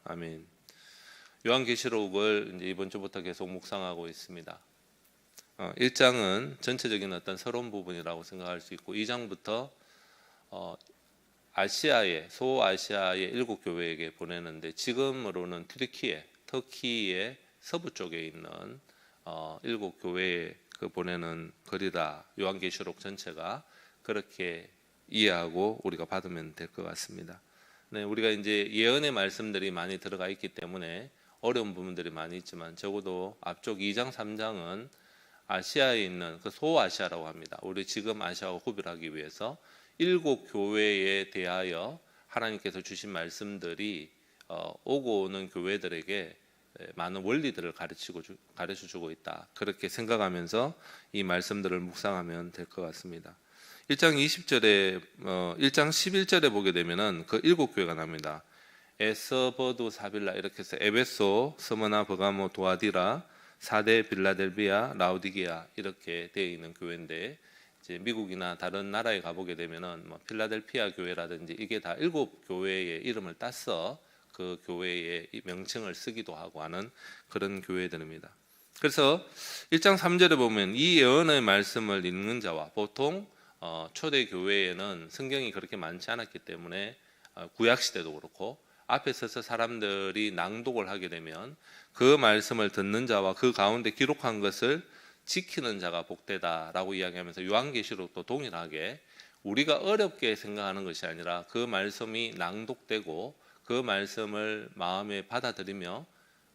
아멘. 요한계시록을 이제 이번 주부터 계속 묵상하고 있습니다. 1장은 전체적인 어떤 서론 부분이라고 생각할 수 있고 2장부터 아시아의 소아시아의 7교회에게 보내는데 지금으로는 터키의 서부 쪽에 있는 7교회에 보내는 글이라 요한계시록 전체가 그렇게 이해하고 우리가 받으면 될 것 같습니다. 네, 우리가 이제 예언의 말씀들이 많이 들어가 있기 때문에 어려운 부분들이 많이 있지만 적어도 앞쪽 2장, 3장은 아시아에 있는 그 소아시아라고 합니다. 우리 지금 아시아와 구별하기 위해서 7교회에 대하여 하나님께서 주신 말씀들이 오고 오는 교회들에게 많은 원리들을 가르쳐주고 있다. 그렇게 생각하면서 이 말씀들을 묵상하면 될 것 같습니다. 1장 20절에 1장 11절에 보게 되면은 그 7교회가 나옵니다. 에서버두 사빌라 이렇게 해서 에베소, 스무나, 버가모, 도아디라, 사대, 빌라델비아, 라우디게아 이렇게 되어 있는 교회인데 이제 미국이나 다른 나라에 가보게 되면은 뭐 필라델피아 교회라든지 이게 다 7교회의 이름을 따서 그 교회의 명칭을 쓰기도 하고 하는 그런 교회들입니다. 그래서 1장 3절에 보면 이 예언의 말씀을 읽는 자와 보통 초대 교회에는 성경이 그렇게 많지 않았기 때문에 구약 시대도 그렇고 앞에 서서 사람들이 낭독을 하게 되면 그 말씀을 듣는 자와 그 가운데 기록한 것을 지키는 자가 복되다라고 이야기하면서 요한계시록도 동일하게 우리가 어렵게 생각하는 것이 아니라 그 말씀이 낭독되고 그 말씀을 마음에 받아들이며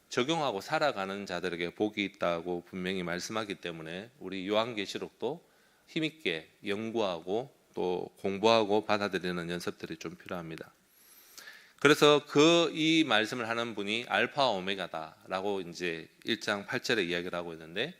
적용하고 살아가는 자들에게 복이 있다고 분명히 말씀하기 때문에 우리 요한계시록도 힘있게 연구하고 또 공부하고 받아들이는 연습들이 좀 필요합니다. 그래서 이 말씀을 하는 분이 알파와 오메가다라고 이제 1장 8절에 이야기를 하고 있는데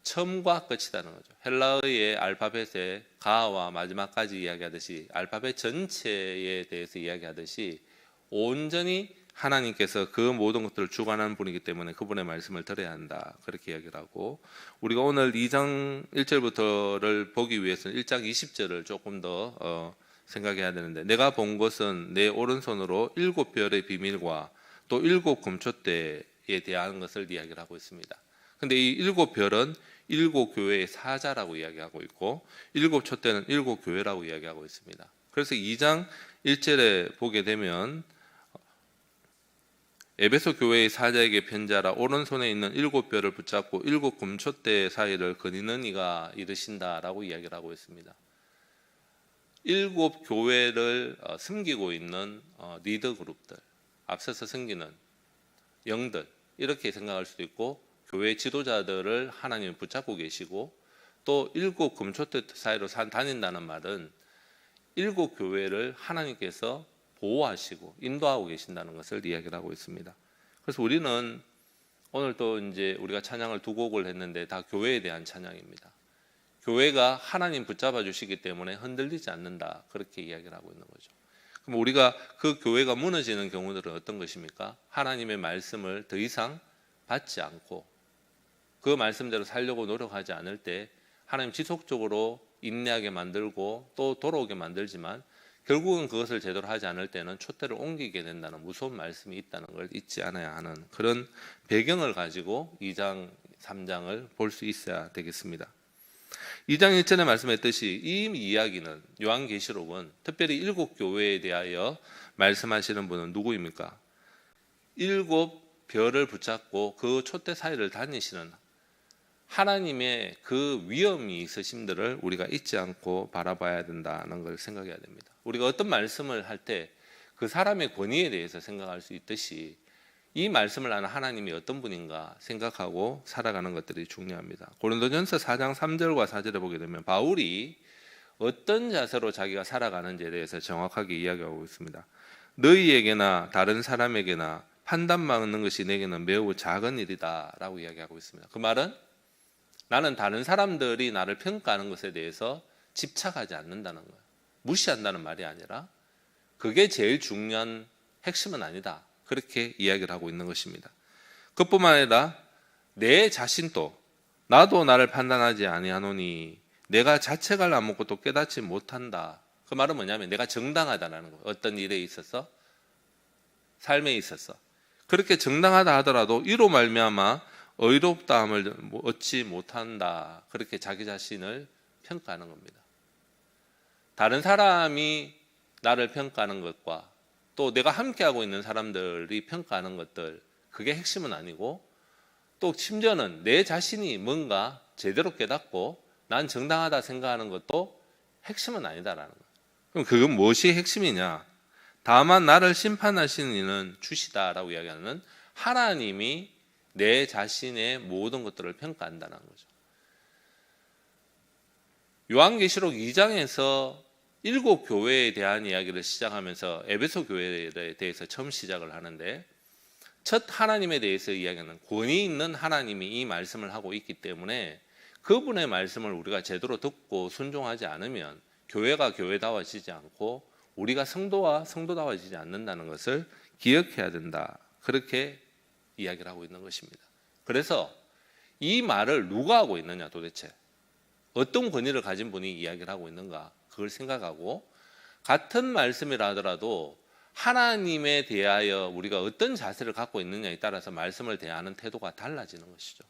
처음과 끝이라는 거죠. 헬라어의 알파벳의 가와 마지막까지 이야기하듯이 알파벳 전체에 대해서 이야기하듯이 온전히 하나님께서 그 모든 것들을 주관하는 분이기 때문에 그분의 말씀을 들어야 한다. 그렇게 이야기를 하고 우리가 오늘 2장 1절부터를 보기 위해서는 1장 20절을 조금 더 생각해야 되는데 내가 본 것은 내 오른손으로 7별의 비밀과 또 7금초대에 대한 것을 이야기를 하고 있습니다. 근데 이 7별은 7교회의 사자라고 이야기하고 있고 7촛대는 7교회라고 이야기하고 있습니다. 그래서 2장 1절에 보게 되면 에베소 교회의 사자에게 편지하라. 오른손에 있는 7별을 붙잡고 7금초대 사이를 거니는 이가 이르신다라고 이야기를 하고 있습니다. 7교회를 섬기고 있는 리더 그룹들, 앞서서 섬기는 영들 이렇게 생각할 수도 있고 교회 지도자들을 하나님이 붙잡고 계시고 또 7금초대 사이로 다닌다는 말은 7교회를 하나님께서 보호하시고 인도하고 계신다는 것을 이야기를 하고 있습니다. 그래서 우리는 오늘 또 이제 우리가 찬양을 2곡을 했는데 다 교회에 대한 찬양입니다. 교회가 하나님 붙잡아 주시기 때문에 흔들리지 않는다. 그렇게 이야기를 하고 있는 거죠. 그럼 우리가 그 교회가 무너지는 경우들은 어떤 것입니까? 하나님의 말씀을 더 이상 받지 않고 그 말씀대로 살려고 노력하지 않을 때 하나님 지속적으로 인내하게 만들고 또 돌아오게 만들지만 결국은 그것을 제대로 하지 않을 때는 촛대를 옮기게 된다는 무서운 말씀이 있다는 걸 잊지 않아야 하는 그런 배경을 가지고 2장, 3장을 볼 수 있어야 되겠습니다. 2장 1절에 말씀했듯이 이 이야기는 요한계시록은 특별히 7교회에 대하여 말씀하시는 분은 누구입니까? 7별을 붙잡고 그 촛대 사이를 다니시는 하나님의 그 위엄이 있으심들을 우리가 잊지 않고 바라봐야 된다는 걸 생각해야 됩니다. 우리가 어떤 말씀을 할 때 그 사람의 권위에 대해서 생각할 수 있듯이 이 말씀을 하는 하나님이 어떤 분인가 생각하고 살아가는 것들이 중요합니다. 고린도전서 4장 3절과 4절에 보게 되면 바울이 어떤 자세로 자기가 살아가는지에 대해서 정확하게 이야기하고 있습니다. 너희에게나 다른 사람에게나 판단받는 것이 내게는 매우 작은 일이다 라고 이야기하고 있습니다. 그 말은 나는 다른 사람들이 나를 평가하는 것에 대해서 집착하지 않는다는 거예요. 무시한다는 말이 아니라 그게 제일 중요한 핵심은 아니다. 그렇게 이야기를 하고 있는 것입니다. 그뿐만 아니라 내 자신도 나도 나를 판단하지 아니하노니 내가 자책할 아무것도 깨닫지 못한다. 그 말은 뭐냐면 내가 정당하다는 거예요. 어떤 일에 있어서 삶에 있어서 그렇게 정당하다 하더라도 이로 말미암아 의롭다함을 얻지 못한다. 그렇게 자기 자신을 평가하는 겁니다. 다른 사람이 나를 평가하는 것과 또 내가 함께하고 있는 사람들이 평가하는 것들, 그게 핵심은 아니고, 또 심지어는 내 자신이 뭔가 제대로 깨닫고 난 정당하다 생각하는 것도 핵심은 아니다라는 거예요. 그럼 그건 무엇이 핵심이냐? 다만 나를 심판하시는 이는 주시다라고 이야기하는 하나님이 내 자신의 모든 것들을 평가한다는 거죠. 요한계시록 2장에서 7교회에 대한 이야기를 시작하면서 에베소 교회에 대해서 처음 시작을 하는데, 첫 하나님에 대해서 이야기하는 권위 있는 하나님이 이 말씀을 하고 있기 때문에 그분의 말씀을 우리가 제대로 듣고 순종하지 않으면 교회가 교회다워지지 않고 우리가 성도와 성도다워지지 않는다는 것을 기억해야 된다. 그렇게 이야기를 하고 있는 것입니다. 그래서 이 말을 누가 하고 있느냐, 도대체 어떤 권위를 가진 분이 이야기를 하고 있는가, 그걸 생각하고, 같은 말씀이라 하더라도 하나님에 대하여 우리가 어떤 자세를 갖고 있느냐에 따라서 말씀을 대하는 태도가 달라지는 것이죠.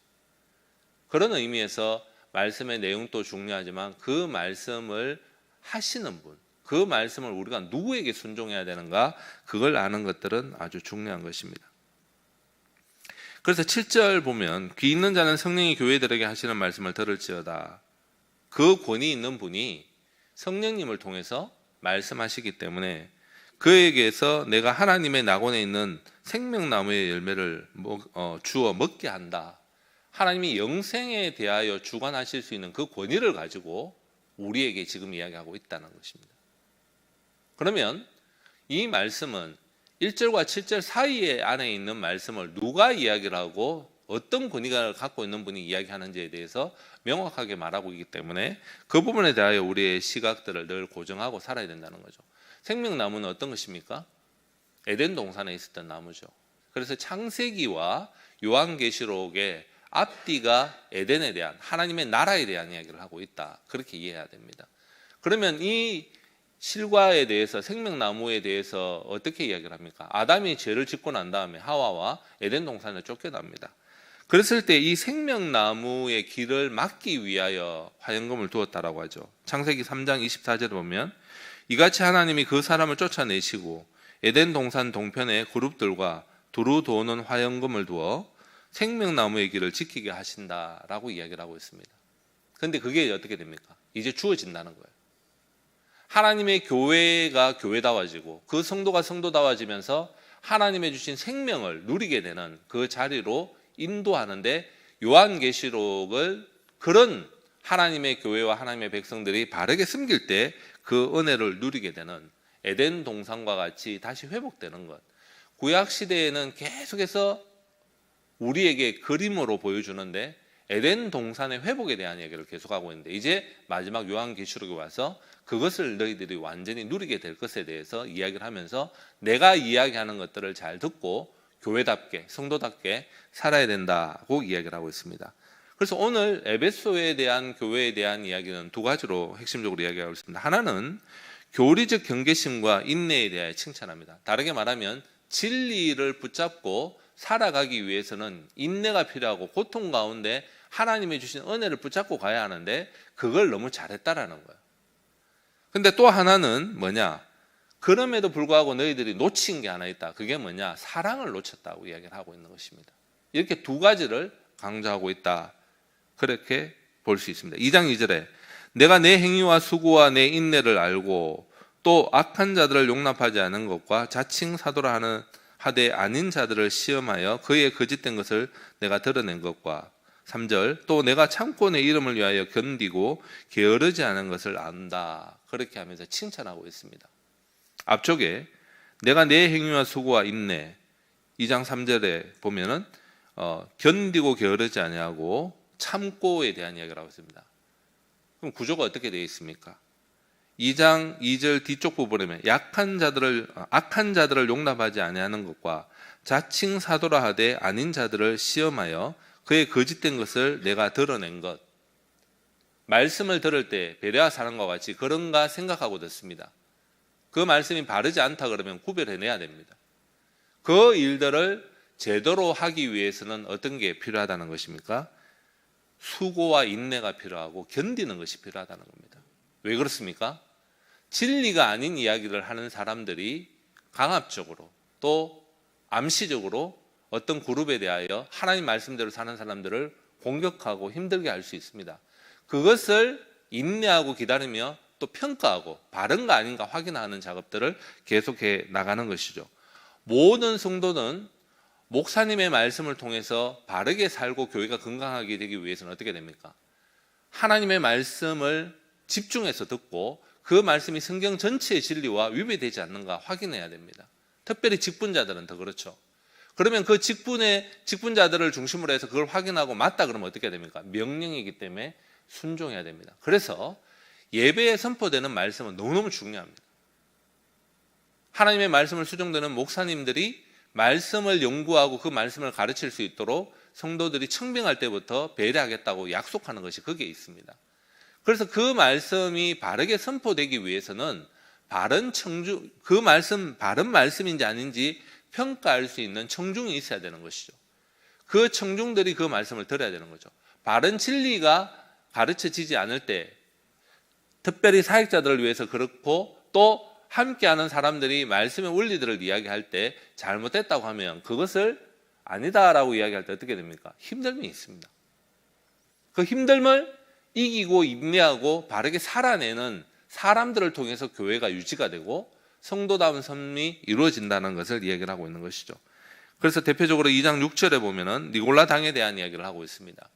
그런 의미에서 말씀의 내용도 중요하지만 그 말씀을 하시는 분, 그 말씀을 우리가 누구에게 순종해야 되는가, 그걸 아는 것들은 아주 중요한 것입니다. 그래서 7절 보면 귀 있는 자는 성령이 교회들에게 하시는 말씀을 들을지어다. 그 권위 있는 분이 성령님을 통해서 말씀하시기 때문에 그에게서 내가 하나님의 낙원에 있는 생명나무의 열매를 주어 먹게 한다. 하나님이 영생에 대하여 주관하실 수 있는 그 권위를 가지고 우리에게 지금 이야기하고 있다는 것입니다. 그러면 이 말씀은 1절과 7절 사이에 안에 있는 말씀을 누가 이야기를 하고 어떤 권위를 갖고 있는 분이 이야기하는지에 대해서 명확하게 말하고 있기 때문에 그 부분에 대하여 우리의 시각들을 늘 고정하고 살아야 된다는 거죠. 생명나무는 어떤 것입니까? 에덴 동산에 있었던 나무죠. 그래서 창세기와 요한계시록의 앞뒤가 에덴에 대한, 하나님의 나라에 대한 이야기를 하고 있다. 그렇게 이해해야 됩니다. 그러면 이 실과에 대해서, 생명나무에 대해서 어떻게 이야기를 합니까? 아담이 죄를 짓고 난 다음에 하와와 에덴 동산을 쫓겨납니다. 그랬을 때 이 생명나무의 길을 막기 위하여 화영금을 두었다라고 하죠. 창세기 3장 24절에 보면 이같이 하나님이 그 사람을 쫓아내시고 에덴 동산 동편에 그룹들과 두루 도는 화영금을 두어 생명나무의 길을 지키게 하신다라고 이야기를 하고 있습니다. 그런데 그게 어떻게 됩니까? 이제 주어진다는 거예요. 하나님의 교회가 교회다워지고 그 성도가 성도다워지면서 하나님의 주신 생명을 누리게 되는 그 자리로 인도하는데, 요한계시록을 그런 하나님의 교회와 하나님의 백성들이 바르게 숨길 때 그 은혜를 누리게 되는, 에덴 동산과 같이 다시 회복되는 것. 구약시대에는 계속해서 우리에게 그림으로 보여주는데 에덴 동산의 회복에 대한 얘기를 계속하고 있는데, 이제 마지막 요한계시록에 와서 그것을 너희들이 완전히 누리게 될 것에 대해서 이야기를 하면서 내가 이야기하는 것들을 잘 듣고 교회답게, 성도답게 살아야 된다고 이야기를 하고 있습니다. 그래서 오늘 에베소에 대한, 교회에 대한 이야기는 두 가지로 핵심적으로 이야기하고 있습니다. 하나는 교리적 경계심과 인내에 대하여 칭찬합니다. 다르게 말하면 진리를 붙잡고 살아가기 위해서는 인내가 필요하고 고통 가운데 하나님이 주신 은혜를 붙잡고 가야 하는데 그걸 너무 잘했다라는 거예요. 근데 또 하나는 뭐냐? 그럼에도 불구하고 너희들이 놓친 게 하나 있다. 그게 뭐냐? 사랑을 놓쳤다고 이야기를 하고 있는 것입니다. 이렇게 두 가지를 강조하고 있다. 그렇게 볼 수 있습니다. 2장 2절에 내가 내 행위와 수고와 내 인내를 알고 또 악한 자들을 용납하지 않은 것과 자칭 사도라 하되 아닌 자들을 시험하여 그의 거짓된 것을 내가 드러낸 것과 3절 또 내가 참고 내 이름을 위하여 견디고 게으르지 않은 것을 안다. 그렇게 하면서 칭찬하고 있습니다. 앞쪽에 내가 내 행위와 수고와 인내, 2장 3절에 보면은 견디고 게으르지 아니하고 참고에 대한 이야기를 하고 있습니다. 그럼 구조가 어떻게 되어 있습니까? 2장 2절 뒤쪽 부분에 보면 악한 자들을 용납하지 아니하는 것과 자칭 사도라 하되 아닌 자들을 시험하여 그의 거짓된 것을 내가 드러낸 것. 말씀을 들을 때 베레아 사람과 같이 그런가 생각하고 듣습니다. 그 말씀이 바르지 않다 그러면 구별해내야 됩니다. 그 일들을 제대로 하기 위해서는 어떤 게 필요하다는 것입니까? 수고와 인내가 필요하고 견디는 것이 필요하다는 겁니다. 왜 그렇습니까? 진리가 아닌 이야기를 하는 사람들이 강압적으로 또 암시적으로 어떤 그룹에 대하여 하나님 말씀대로 사는 사람들을 공격하고 힘들게 할 수 있습니다. 그것을 인내하고 기다리며 또 평가하고 바른가 아닌가 확인하는 작업들을 계속해 나가는 것이죠. 모든 성도는 목사님의 말씀을 통해서 바르게 살고 교회가 건강하게 되기 위해서는 어떻게 됩니까? 하나님의 말씀을 집중해서 듣고 그 말씀이 성경 전체의 진리와 위배되지 않는가 확인해야 됩니다. 특별히 직분자들은 더 그렇죠. 그러면 그 직분자들을 중심으로 해서 그걸 확인하고 맞다 그러면 어떻게 됩니까? 명령이기 때문에 순종해야 됩니다. 그래서 예배에 선포되는 말씀은 너무너무 중요합니다. 하나님의 말씀을 수종되는 목사님들이 말씀을 연구하고 그 말씀을 가르칠 수 있도록 성도들이 청빙할 때부터 배려하겠다고 약속하는 것이 거기에 있습니다. 그래서 그 말씀이 바르게 선포되기 위해서는 그 말씀 바른 말씀인지 아닌지 평가할 수 있는 청중이 있어야 되는 것이죠. 그 청중들이 그 말씀을 들어야 되는 거죠. 바른 진리가 가르쳐지지 않을 때, 특별히 사역자들을 위해서 그렇고 또 함께하는 사람들이 말씀의 원리들을 이야기할 때 잘못됐다고 하면 그것을 아니다라고 이야기할 때 어떻게 됩니까? 힘듦이 있습니다. 그 힘듦을 이기고 인내하고 바르게 살아내는 사람들을 통해서 교회가 유지가 되고 성도다운 삶이 이루어진다는 것을 이야기를 하고 있는 것이죠. 그래서 대표적으로 2장 6절에 보면은 니골라 당에 대한 이야기를 하고 있습니다.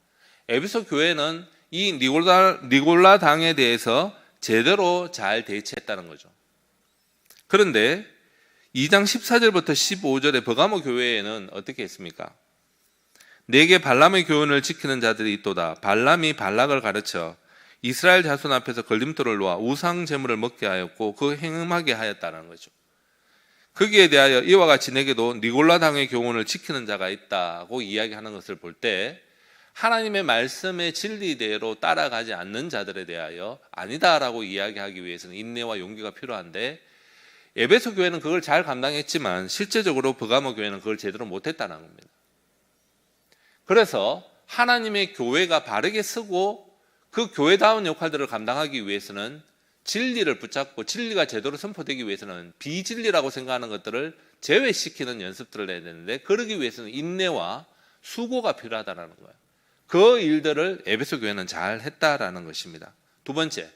에베소 교회는 이 니골라 당에 대해서 제대로 잘 대처했다는 거죠. 그런데 2장 14절부터 15절에 버가모 교회에는 어떻게 했습니까? 내게 발람의 교훈을 지키는 자들이 있도다. 발람이 발락을 가르쳐 이스라엘 자손 앞에서 걸림돌을 놓아 우상 제물을 먹게 하였고 그 행음하게 하였다는 거죠. 거기에 대하여 이와 같이 내게도 니골라 당의 교훈을 지키는 자가 있다고 이야기하는 것을 볼 때 하나님의 말씀의 진리대로 따라가지 않는 자들에 대하여 아니다라고 이야기하기 위해서는 인내와 용기가 필요한데 에베소 교회는 그걸 잘 감당했지만 실제적으로 버가모 교회는 그걸 제대로 못했다는 겁니다. 그래서 하나님의 교회가 바르게 서고 그 교회다운 역할들을 감당하기 위해서는 진리를 붙잡고 진리가 제대로 선포되기 위해서는 비진리라고 생각하는 것들을 제외시키는 연습들을 해야 되는데 그러기 위해서는 인내와 수고가 필요하다는 거예요. 그 일들을 에베소 교회는 잘 했다라는 것입니다. 두 번째,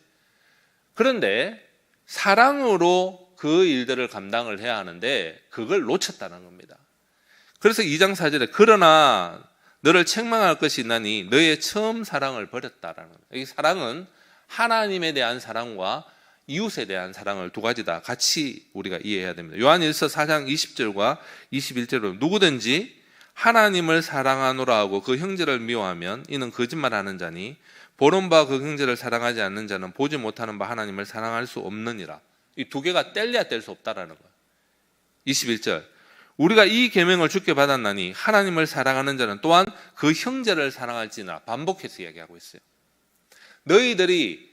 그런데 사랑으로 그 일들을 감당을 해야 하는데 그걸 놓쳤다는 겁니다. 그래서 2장 4절에 그러나 너를 책망할 것이 있나니 너의 처음 사랑을 버렸다라는 거예요. 이 사랑은 하나님에 대한 사랑과 이웃에 대한 사랑을 두 가지다 같이 우리가 이해해야 됩니다. 요한일서 4장 20절과 21절로 누구든지 하나님을 사랑하노라 하고 그 형제를 미워하면 이는 거짓말하는 자니 보는 바 그 형제를 사랑하지 않는 자는 보지 못하는 바 하나님을 사랑할 수 없느니라. 이 두 개가 뗄래야 뗄 수 없다라는 거예요. 21절 우리가 이 계명을 주께 받았나니 하나님을 사랑하는 자는 또한 그 형제를 사랑할지니라. 반복해서 이야기하고 있어요. 너희들이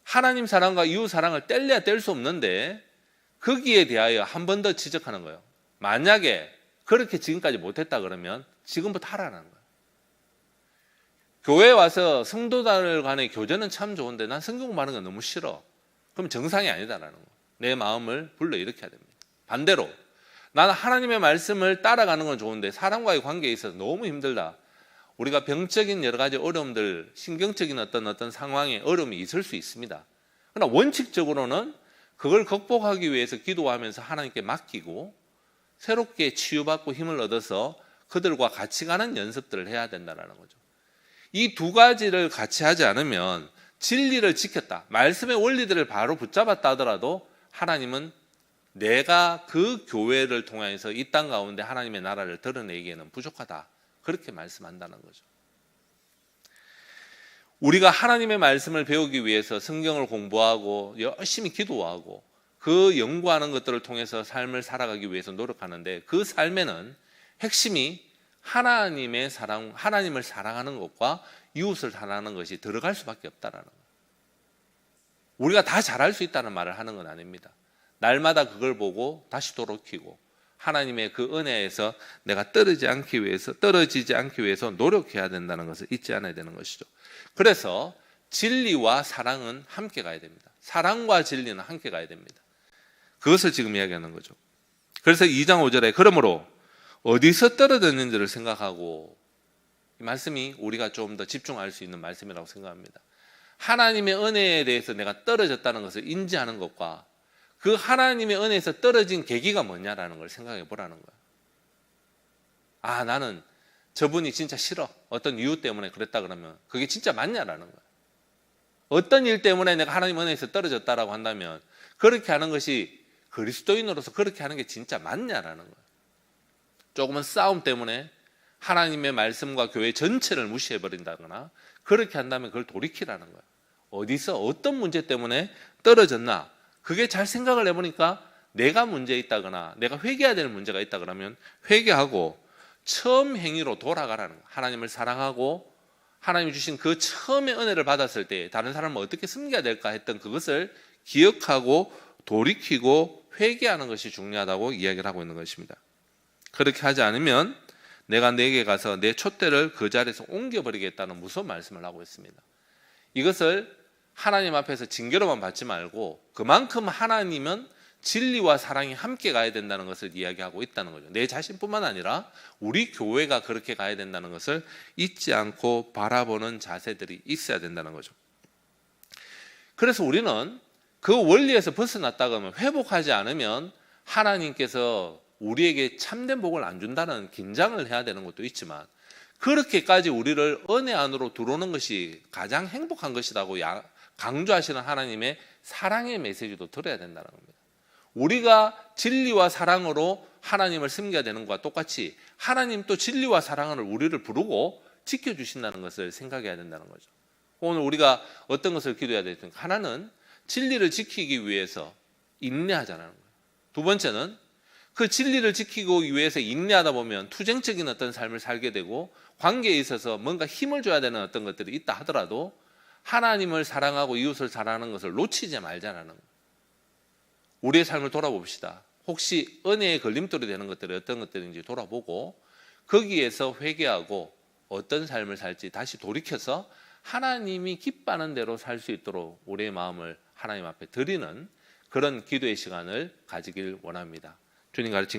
하나님 사랑과 이웃 사랑을 뗄래야 뗄 수 없는데 거기에 대하여 한 번 더 지적하는 거예요. 만약에 그렇게 지금까지 못했다 그러면 지금부터 하라는 거예요. 교회에 와서 성도들 간의 교제는 참 좋은데 난 성경 공부하는 건 너무 싫어. 그럼 정상이 아니다라는 거예요. 내 마음을 불러일으켜야 됩니다. 반대로 나는 하나님의 말씀을 따라가는 건 좋은데 사람과의 관계에 있어서 너무 힘들다. 우리가 병적인 여러 가지 어려움들, 신경적인 어떤 상황에 어려움이 있을 수 있습니다. 그러나 원칙적으로는 그걸 극복하기 위해서 기도하면서 하나님께 맡기고 새롭게 치유받고 힘을 얻어서 그들과 같이 가는 연습들을 해야 된다는 거죠. 이 두 가지를 같이 하지 않으면 진리를 지켰다, 말씀의 원리들을 바로 붙잡았다 하더라도 하나님은 내가 그 교회를 통해서 이 땅 가운데 하나님의 나라를 드러내기에는 부족하다. 그렇게 말씀한다는 거죠. 우리가 하나님의 말씀을 배우기 위해서 성경을 공부하고 열심히 기도하고 그 연구하는 것들을 통해서 삶을 살아가기 위해서 노력하는데 그 삶에는 핵심이 하나님의 사랑, 하나님을 사랑하는 것과 이웃을 사랑하는 것이 들어갈 수밖에 없다라는 거예요. 우리가 다 잘할 수 있다는 말을 하는 건 아닙니다. 날마다 그걸 보고 다시 돌이키고 하나님의 그 은혜에서 내가 떨어지지 않기 위해서 노력해야 된다는 것을 잊지 않아야 되는 것이죠. 그래서 진리와 사랑은 함께 가야 됩니다. 사랑과 진리는 함께 가야 됩니다. 그것을 지금 이야기하는 거죠. 그래서 2장 5절에 그러므로 어디서 떨어졌는지를 생각하고, 이 말씀이 우리가 좀 더 집중할 수 있는 말씀이라고 생각합니다. 하나님의 은혜에 대해서 내가 떨어졌다는 것을 인지하는 것과 그 하나님의 은혜에서 떨어진 계기가 뭐냐라는 걸 생각해 보라는 거예요. 아, 나는 저분이 진짜 싫어. 어떤 이유 때문에 그랬다 그러면 그게 진짜 맞냐라는 거예요. 어떤 일 때문에 내가 하나님 은혜에서 떨어졌다라고 한다면 그렇게 하는 것이 그리스도인으로서 그렇게 하는 게 진짜 맞냐라는 거예요. 조금은 싸움 때문에 하나님의 말씀과 교회 전체를 무시해버린다거나 그렇게 한다면 그걸 돌이키라는 거예요. 어디서 어떤 문제 때문에 떨어졌나, 그게 잘 생각을 해보니까 내가 문제 있다거나 내가 회개해야 될 문제가 있다 그러면 회개하고 처음 행위로 돌아가라는 거예요. 하나님을 사랑하고 하나님이 주신 그 처음의 은혜를 받았을 때 다른 사람을 어떻게 섬겨야 될까 했던 그것을 기억하고 돌이키고 회개하는 것이 중요하다고 이야기를 하고 있는 것입니다. 그렇게 하지 않으면 내가 내게 가서 내 촛대를 그 자리에서 옮겨버리겠다는 무서운 말씀을 하고 있습니다. 이것을 하나님 앞에서 징계로만 받지 말고 그만큼 하나님은 진리와 사랑이 함께 가야 된다는 것을 이야기하고 있다는 거죠. 내 자신뿐만 아니라 우리 교회가 그렇게 가야 된다는 것을 잊지 않고 바라보는 자세들이 있어야 된다는 거죠. 그래서 우리는 그 원리에서 벗어났다가 하면 회복하지 않으면 하나님께서 우리에게 참된 복을 안 준다는 긴장을 해야 되는 것도 있지만, 그렇게까지 우리를 은혜 안으로 들어오는 것이 가장 행복한 것이라고 강조하시는 하나님의 사랑의 메시지도 들어야 된다는 겁니다. 우리가 진리와 사랑으로 하나님을 섬겨야 되는 것과 똑같이 하나님 또 진리와 사랑으로 우리를 부르고 지켜주신다는 것을 생각해야 된다는 거죠. 오늘 우리가 어떤 것을 기도해야 되든, 하나는 진리를 지키기 위해서 인내하자는 거예요. 두 번째는 그 진리를 지키기 위해서 인내하다 보면 투쟁적인 어떤 삶을 살게 되고 관계에 있어서 뭔가 힘을 줘야 되는 어떤 것들이 있다 하더라도 하나님을 사랑하고 이웃을 사랑하는 것을 놓치지 말자라는 거예요. 우리의 삶을 돌아봅시다. 혹시 은혜의 걸림돌이 되는 것들이 어떤 것들인지 돌아보고 거기에서 회개하고 어떤 삶을 살지 다시 돌이켜서 하나님이 기뻐하는 대로 살 수 있도록 우리의 마음을 하나님 앞에 드리는 그런 기도의 시간을 가지길 원합니다. 주님 가르친